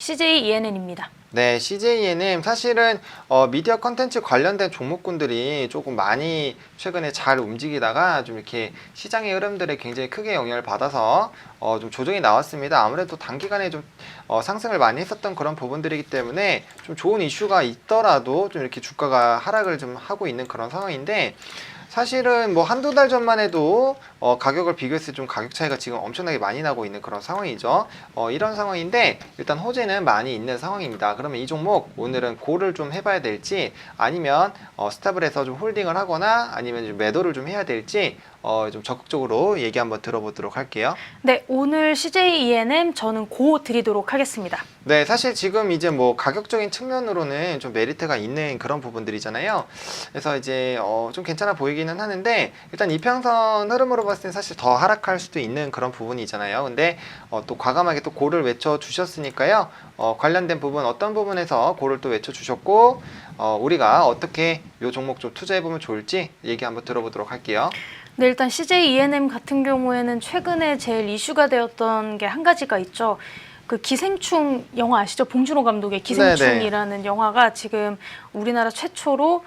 CJ ENN입니다. 네, CJENM 사실은 미디어 컨텐츠 관련된 종목군들이 조금 많이 최근에 잘 움직이다가 좀 이렇게 시장의 흐름들에 굉장히 크게 영향을 받아서 좀 조정이 나왔습니다. 아무래도 단기간에 좀 상승을 많이 했었던 그런 부분들이기 때문에 좀 좋은 이슈가 있더라도 좀 이렇게 주가가 하락을 좀 하고 있는 그런 상황인데, 사실은 뭐 한두 달 전만 해도 가격을 비교했을 때 좀 가격 차이가 지금 엄청나게 많이 나고 있는 그런 상황이죠. 이런 상황인데 일단 호재는 많이 있는 상황입니다. 그러면 이 종목 오늘은 고를 좀 해봐야 될지, 아니면 스탑을 해서 좀 홀딩을 하거나 아니면 좀 매도를 좀 해야 될지 좀 적극적으로 얘기 한번 들어보도록 할게요. 네, 오늘 CJ ENM 저는 고 드리도록 하겠습니다. 네, 사실 지금 이제 뭐 가격적인 측면으로는 좀 메리트가 있는 그런 부분들이잖아요. 그래서 이제 좀 괜찮아 보이기는 하는데, 일단 이평선 흐름으로 봤을 때 사실 더 하락할 수도 있는 그런 부분이잖아요. 근데 또 과감하게 또 고를 외쳐 주셨으니까요. 관련된 부분, 어떤 부분에서 고를 또 외쳐 주셨고 우리가 어떻게 이 종목 좀 투자해 보면 좋을지 얘기 한번 들어보도록 할게요. 네, 일단 CJ ENM 같은 경우에는 최근에 제일 이슈가 되었던 게 한 가지가 있죠. 그 기생충 영화 아시죠? 봉준호 감독의 기생충이라는 영화가 지금 우리나라 최초로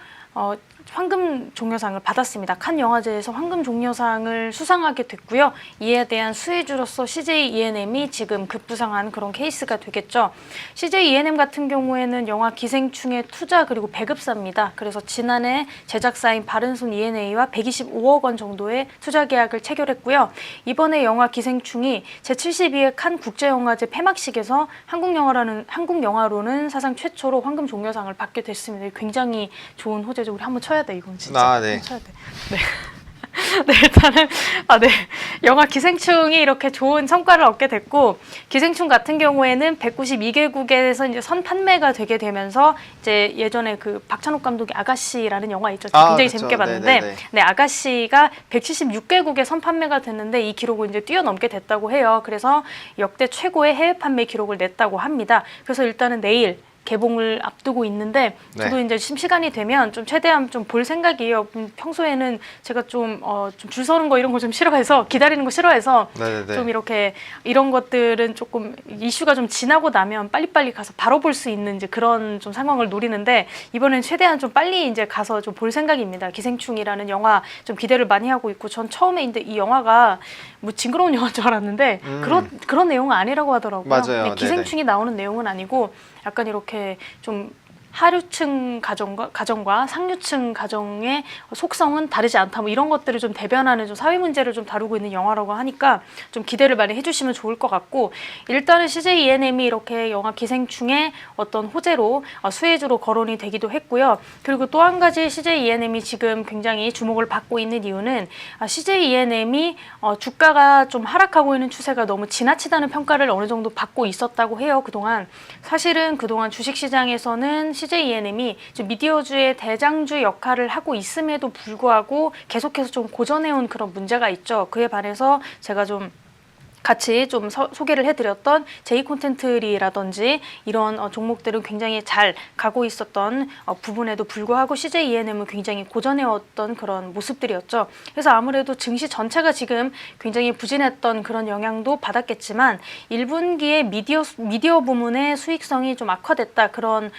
황금 종려상을 받았습니다. 칸 영화제에서 황금 종려상을 수상하게 됐고요. 이에 대한 수혜주로서 CJ ENM이 지금 급부상한 그런 케이스가 되겠죠. CJ ENM 같은 경우에는 영화 기생충의 투자 그리고 배급사입니다. 그래서 지난해 제작사인 바른손 ENA와 125억 원 정도의 투자 계약을 체결했고요. 이번에 영화 기생충이 제72회 칸 국제영화제 폐막식에서 한국 영화로는 사상 최초로 황금 종려상을 받게 됐습니다. 굉장히 좋은 호재죠. 우리 한번 쳐야 돼, 이건 진짜. 네. 쳐야 돼. 네. 네, 일단은 영화 기생충이 이렇게 좋은 성과를 얻게 됐고, 기생충 같은 경우에는 192개국에서 이제 선 판매가 되게 되면서 이제 예전에 그 박찬욱 감독의 아가씨라는 영화 있죠. 굉장히 그렇죠. 재밌게 봤는데, 네, 아가씨가 176개국에 선 판매가 됐는데 이 기록을 이제 뛰어넘게 됐다고 해요. 그래서 역대 최고의 해외 판매 기록을 냈다고 합니다. 그래서 일단은 내일 개봉을 앞두고 있는데 저도 이제 시간이 되면 좀 최대한 좀 볼 생각이에요. 평소에는 제가 좀 줄 서는 거 이런 거 좀 싫어해서, 기다리는 거 싫어해서 좀 이렇게 이런 것들은 조금 이슈가 좀 지나고 나면 빨리빨리 가서 바로 볼 수 있는 이제 그런 좀 상황을 노리는데, 이번엔 최대한 좀 빨리 이제 가서 좀 볼 생각입니다. 기생충이라는 영화 좀 기대를 많이 하고 있고, 전 처음에 근데 이 영화가 뭐 징그러운 영화인 줄 알았는데 그런 내용은 아니라고 하더라고요. 맞아요. 기생충이 나오는 내용은 아니고 약간 이렇게 좀 하류층 가정과 상류층 가정의 속성은 다르지 않다, 뭐 이런 것들을 좀 대변하는 좀 사회 문제를 좀 다루고 있는 영화라고 하니까 좀 기대를 많이 해주시면 좋을 것 같고, 일단은 CJ ENM이 이렇게 영화 기생충의 어떤 호재로 수혜주로 거론이 되기도 했고요. 그리고 또 한 가지 CJ ENM이 지금 굉장히 주목을 받고 있는 이유는 CJ ENM이 주가가 좀 하락하고 있는 추세가 너무 지나치다는 평가를 어느 정도 받고 있었다고 해요. 사실은 그동안 주식시장에서는 CJ ENM이 미디어주의 대장주 역할을 하고 있음에도 불구하고 계속해서 좀 고전해온 그런 문제가 있죠. 그에 반해서 제가 좀 같이 좀 소개를 해드렸던 J콘텐트리라든지 이런 종목들은 굉장히 잘 가고 있었던 부분에도 불구하고 CJ ENM은 굉장히 고전해왔던 그런 모습들이었죠. 그래서 아무래도 증시 전체가 지금 굉장히 부진했던 그런 영향도 받았겠지만 1분기에 미디어 부문의 수익성이 좀 악화됐다, 그런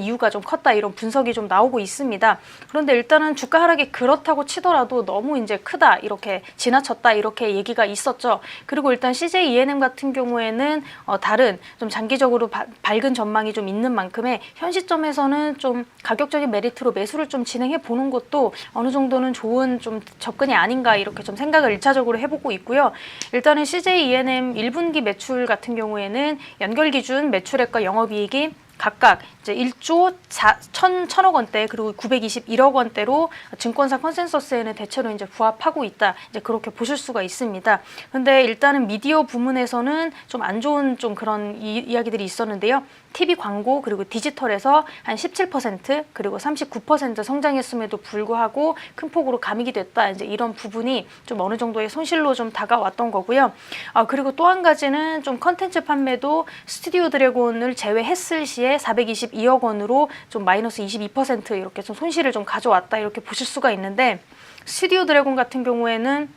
이유가 좀 컸다, 이런 분석이 좀 나오고 있습니다. 그런데 일단은 주가 하락이 그렇다고 치더라도 너무 이제 크다, 이렇게 지나쳤다, 이렇게 얘기가 있었죠. 그리고 일단 CJ ENM 같은 경우에는 다른 좀 장기적으로 밝은 전망이 좀 있는 만큼의 현 시점에서는 좀 가격적인 메리트로 매수를 좀 진행해 보는 것도 어느 정도는 좋은 좀 접근이 아닌가, 이렇게 좀 생각을 1차적으로 해보고 있고요. 일단은 CJ ENM 1분기 매출 같은 경우에는 연결 기준 매출액과 영업이익이 각각 이제 1조 1,000억 원대 그리고 921억 원대로 증권사 컨센서스에는 대체로 이제 부합하고 있다, 이제 그렇게 보실 수가 있습니다. 근데 일단은 미디어 부문에서는 좀 안 좋은 좀 그런 이야기들이 있었는데요. TV 광고 그리고 디지털에서 한 17% 그리고 39% 성장했음에도 불구하고 큰 폭으로 감익이 됐다, 이제 이런 부분이 좀 어느 정도의 손실로 좀 다가왔던 거고요. 그리고 또 한 가지는 좀 컨텐츠 판매도 스튜디오 드래곤을 제외했을 시에 422억 원으로 좀 마이너스 22% 이렇게 좀 손실을 좀 가져왔다, 이렇게 보실 수가 있는데, 스튜디오 드래곤 같은 경우에는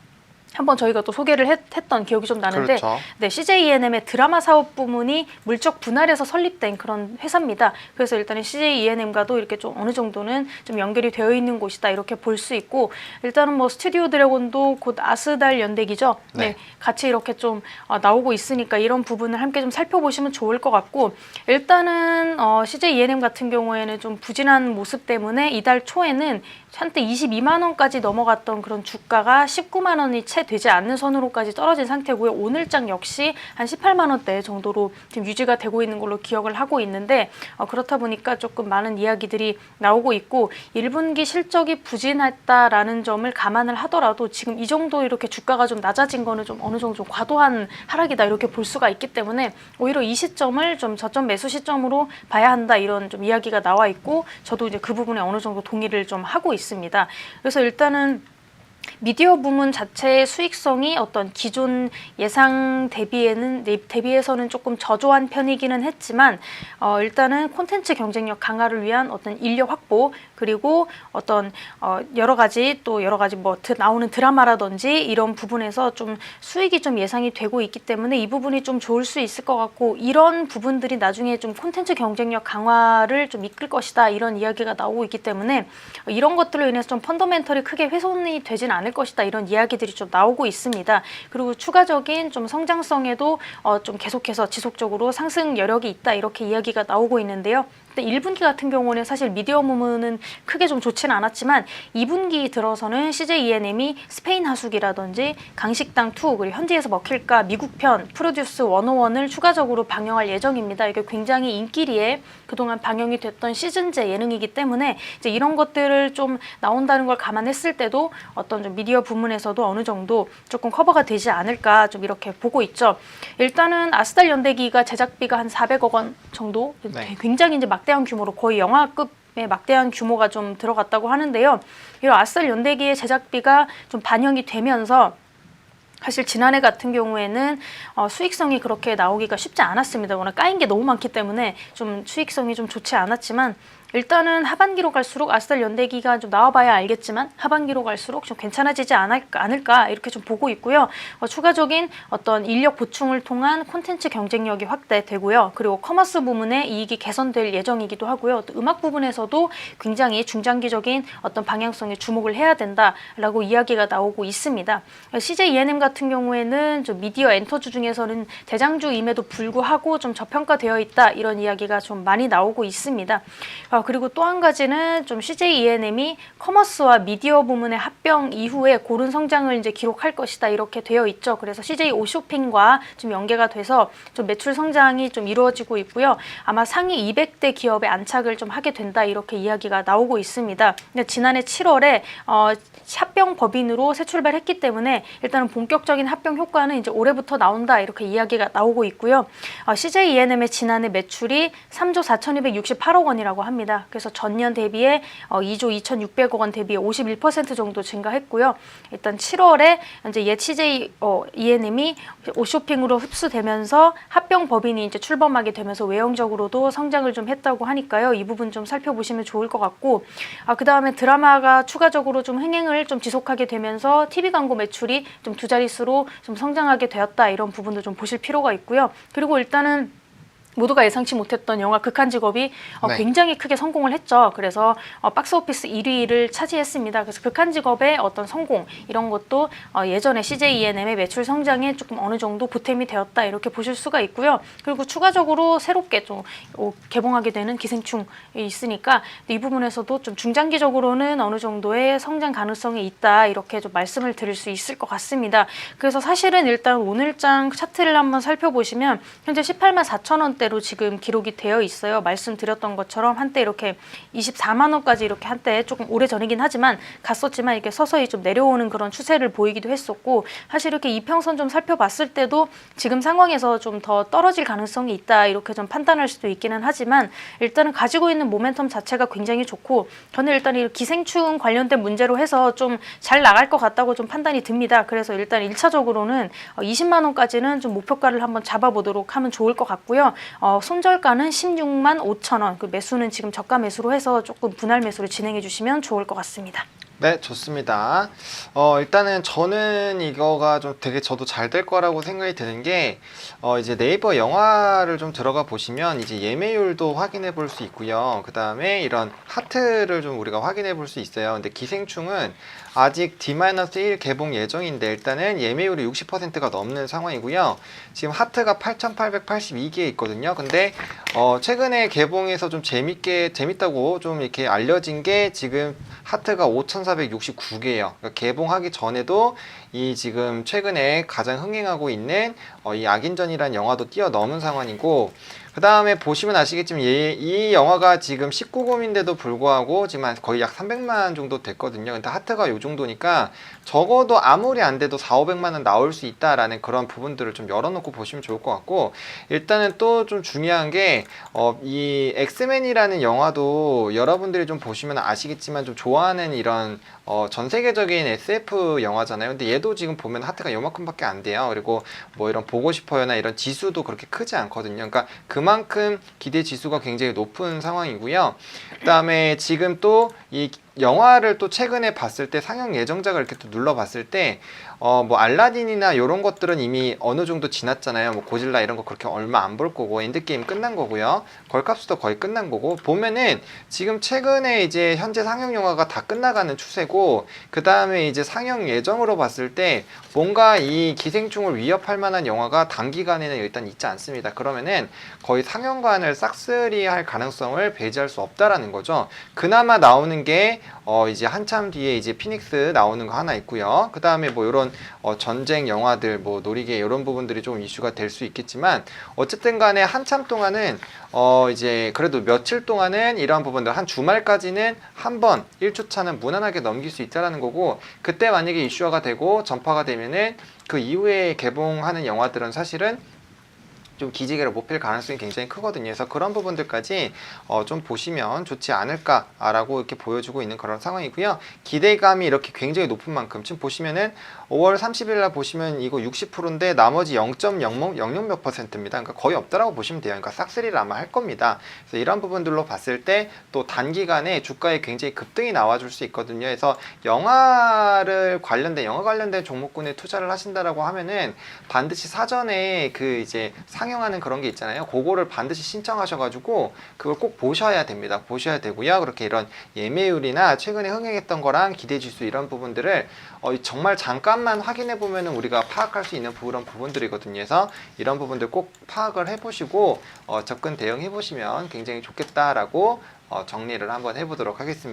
한번 저희가 또 소개를 했던 기억이 좀 나는데 그렇죠. 네, CJ E&M의 드라마 사업 부문이 물적 분할해서 설립된 그런 회사입니다. 그래서 일단은 CJ E&M과도 이렇게 좀 어느 정도는 좀 연결이 되어 있는 곳이다 이렇게 볼 수 있고 일단은 뭐 스튜디오 드래곤도 곧 아스달 연대기죠. 네, 네. 같이 이렇게 좀 나오고 있으니까 이런 부분을 함께 좀 살펴보시면 좋을 것 같고 일단은 CJ E&M 같은 경우에는 좀 부진한 모습 때문에 이달 초에는 한때 22만 원까지 넘어갔던 그런 주가가 19만 원이 채 되지 않는 선으로까지 떨어진 상태고요. 오늘장 역시 한 18만 원대 정도로 지금 유지가 되고 있는 걸로 기억을 하고 있는데 그렇다 보니까 조금 많은 이야기들이 나오고 있고 1분기 실적이 부진했다라는 점을 감안을 하더라도 지금 이 정도 이렇게 주가가 좀 낮아진 거는 좀 어느 정도 좀 과도한 하락이다 이렇게 볼 수가 있기 때문에 오히려 이 시점을 좀 저점 매수 시점으로 봐야 한다 이런 좀 이야기가 나와 있고 저도 이제 그 부분에 어느 정도 동의를 좀 하고 있습니다. 그래서 일단은 미디어 부문 자체의 수익성이 어떤 기존 예상 대비해서는 조금 저조한 편이기는 했지만 일단은 콘텐츠 경쟁력 강화를 위한 어떤 인력 확보 그리고 어떤 여러 가지 뭐 나오는 드라마라든지 이런 부분에서 좀 수익이 좀 예상이 되고 있기 때문에 이 부분이 좀 좋을 수 있을 것 같고 이런 부분들이 나중에 좀 콘텐츠 경쟁력 강화를 좀 이끌 것이다 이런 이야기가 나오고 있기 때문에 이런 것들로 인해서 좀 펀더멘털이 크게 훼손이 되진 않을 것이다 이런 이야기들이 좀 나오고 있습니다. 그리고 추가적인 좀 성장성에도 좀 계속해서 지속적으로 상승 여력이 있다 이렇게 이야기가 나오고 있는데요. 근데 1분기 같은 경우는 사실 미디어 부문은 크게 좀 좋지는 않았지만 2분기 들어서는 CJ E&M이 스페인 하숙이라든지 강식당 2 그리고 현지에서 먹힐까 미국 편 프로듀스 101을 추가적으로 방영할 예정입니다. 이게 굉장히 인기리에 그동안 방영이 됐던 시즌제 예능이기 때문에 이제 이런 것들을 좀 나온다는 걸 감안했을 때도 어떤 좀 미디어 부문에서도 어느 정도 조금 커버가 되지 않을까 좀 이렇게 보고 있죠. 일단은 아스달 연대기가 제작비가 한 400억 원 정도 네. 굉장히 이제 막대한 규모로 거의 영화급의 막대한 규모가 좀 들어갔다고 하는데요. 이런 아스달 연대기의 제작비가 좀 반영이 되면서 사실 지난해 같은 경우에는 수익성이 그렇게 나오기가 쉽지 않았습니다. 워낙 까인 게 너무 많기 때문에 좀 수익성이 좀 좋지 않았지만 일단은 하반기로 갈수록 아스달 연대기가 좀 나와봐야 알겠지만 하반기로 갈수록 좀 괜찮아지지 않을까 이렇게 좀 보고 있고요. 추가적인 어떤 인력 보충을 통한 콘텐츠 경쟁력이 확대되고요. 그리고 커머스 부문의 이익이 개선될 예정이기도 하고요. 또 음악 부분에서도 굉장히 중장기적인 어떤 방향성에 주목을 해야 된다라고 이야기가 나오고 있습니다. CJ E&M 같은 경우에는 좀 미디어 엔터주 중에서는 대장주임에도 불구하고 좀 저평가되어 있다 이런 이야기가 좀 많이 나오고 있습니다. 그리고 또 한 가지는 좀 CJ E&M이 커머스와 미디어 부문의 합병 이후에 고른 성장을 이제 기록할 것이다 이렇게 되어 있죠. 그래서 CJ 오쇼핑과 좀 연계가 돼서 좀 매출 성장이 좀 이루어지고 있고요. 아마 상위 200대 기업에 안착을 좀 하게 된다 이렇게 이야기가 나오고 있습니다. 근데 지난해 7월에 합병 법인으로 새 출발했기 때문에 일단은 본격적인 합병 효과는 이제 올해부터 나온다 이렇게 이야기가 나오고 있고요. CJ E&M의 지난해 매출이 3조 4,268억 원이라고 합니다. 그래서 전년 대비해 2조 2,600억 원 대비해 51% 정도 증가했고요. 일단 7월에 이제 옛 CJ E&M이 오쇼핑으로 흡수되면서 합병 법인이 이제 출범하게 되면서 외형적으로도 성장을 좀 했다고 하니까요. 이 부분 좀 살펴보시면 좋을 것 같고 그 다음에 드라마가 추가적으로 좀 흥행을 좀 지속하게 되면서 TV 광고 매출이 좀 두 자릿수로 좀 성장하게 되었다 이런 부분도 좀 보실 필요가 있고요. 그리고 일단은 모두가 예상치 못했던 영화 극한직업이 네. 굉장히 크게 성공을 했죠. 그래서 박스오피스 1위를 차지했습니다. 그래서 극한직업의 어떤 성공 이런 것도 예전에 CJ E&M의 매출 성장에 조금 어느 정도 보탬이 되었다 이렇게 보실 수가 있고요. 그리고 추가적으로 새롭게 좀 개봉하게 되는 기생충이 있으니까 이 부분에서도 좀 중장기적으로는 어느 정도의 성장 가능성이 있다 이렇게 좀 말씀을 드릴 수 있을 것 같습니다. 그래서 사실은 일단 오늘장 차트를 한번 살펴보시면 현재 18만 4천 원 대로 지금 기록이 되어 있어요. 말씀드렸던 것처럼 한때 이렇게 24만 원까지 이렇게 한때 조금 오래전이긴 하지만 갔었지만 이렇게 서서히 좀 내려오는 그런 추세를 보이기도 했었고 사실 이렇게 이평선 좀 살펴봤을 때도 지금 상황에서 좀 더 떨어질 가능성이 있다 이렇게 좀 판단할 수도 있기는 하지만 일단은 가지고 있는 모멘텀 자체가 굉장히 좋고 저는 일단 이 기생충 관련된 문제로 해서 좀 잘 나갈 것 같다고 좀 판단이 듭니다. 그래서 일단 1차적으로는 20만 원까지는 좀 목표가를 한번 잡아보도록 하면 좋을 것 같고요. 손절가는 16만 5천 원. 그 매수는 지금 저가 매수로 해서 조금 분할 매수를 진행해 주시면 좋을 것 같습니다. 네, 좋습니다. 일단은 저는 이거가 좀 되게 저도 잘 될 거라고 생각이 드는 게, 이제 네이버 영화를 좀 들어가 보시면 이제 예매율도 확인해 볼 수 있고요. 그 다음에 이런 하트를 좀 우리가 확인해 볼 수 있어요. 근데 기생충은 아직 D-1 개봉 예정인데 일단은 예매율이 60%가 넘는 상황이고요. 지금 하트가 8,882개 있거든요. 근데 최근에 개봉해서 좀 재밌다고 좀 이렇게 알려진 게 지금 하트가 5,469개예요. 그러니까 개봉하기 전에도 이 지금 최근에 가장 흥행하고 있는 이 악인전이라는 영화도 뛰어넘은 상황이고, 그 다음에 보시면 아시겠지만 이 영화가 지금 19금인데도 불구하고 지금 거의 약 300만 정도 됐거든요. 근데 하트가 요 정도니까 적어도 아무리 안 돼도 4, 500만 원 나올 수 있다라는 그런 부분들을 좀 열어놓고 보시면 좋을 것 같고, 일단은 또 좀 중요한 게 이 엑스맨이라는 영화도 여러분들이 좀 보시면 아시겠지만 좀 좋아하는 이런 전 세계적인 SF 영화잖아요. 근데 얘도 지금 보면 하트가 요만큼밖에 안 돼요. 그리고 뭐 이런 보고 싶어요나 이런 지수도 그렇게 크지 않거든요. 그러니까 그만큼 기대 지수가 굉장히 높은 상황이고요. 그다음에 지금 또 이 영화를 또 최근에 봤을 때 상영 예정작을 이렇게 또 눌러봤을 때 뭐 알라딘이나 이런 것들은 이미 어느 정도 지났잖아요. 뭐 고질라 이런 거 그렇게 얼마 안 볼 거고 엔드게임 끝난 거고요. 걸캅스도 거의 끝난 거고, 보면은 지금 최근에 이제 현재 상영 영화가 다 끝나가는 추세고, 그 다음에 이제 상영 예정으로 봤을 때 뭔가 이 기생충을 위협할 만한 영화가 단기간에는 일단 있지 않습니다. 그러면은 거의 상영관을 싹쓸이할 가능성을 배제할 수 없다라는 거죠. 그나마 나오는 게 이제 한참 뒤에 이제 피닉스 나오는 거 하나 있고요. 그 다음에 뭐 이런 전쟁 영화들, 뭐 놀이개 이런 부분들이 좀 이슈가 될 수 있겠지만, 어쨌든 간에 한참 동안은 이제 그래도 며칠 동안은 이러한 부분들 한 주말까지는 한번 1주차는 무난하게 넘길 수 있다라는 거고, 그때 만약에 이슈화가 되고 전파가 되면은 그 이후에 개봉하는 영화들은 사실은 좀 기지개를 못 필 가능성이 굉장히 크거든요. 그래서 그런 부분들까지 좀 보시면 좋지 않을까라고 이렇게 보여주고 있는 그런 상황이고요. 기대감이 이렇게 굉장히 높은 만큼 지금 보시면은 5월 30일 날 보시면 이거 60%인데 나머지 0.00 몇 %입니다. 그러니까 거의 없다라고 보시면 돼요. 그러니까 싹쓸이를 아마 할 겁니다. 그래서 이런 부분들로 봤을 때 또 단기간에 주가에 굉장히 급등이 나와줄 수 있거든요. 그래서 영화 관련된 종목군에 투자를 하신다라고 하면은 반드시 사전에 그 이제 상영하는 그런 게 있잖아요. 그거를 반드시 신청하셔가지고 그걸 꼭 보셔야 됩니다. 보셔야 되고요. 그렇게 이런 예매율이나 최근에 흥행했던 거랑 기대지수 이런 부분들을 정말 잠깐만 확인해 보면은 우리가 파악할 수 있는 그런 부분들이거든요. 그래서 이런 부분들 꼭 파악을 해보시고 접근 대응해 보시면 굉장히 좋겠다라고 정리를 한번 해보도록 하겠습니다.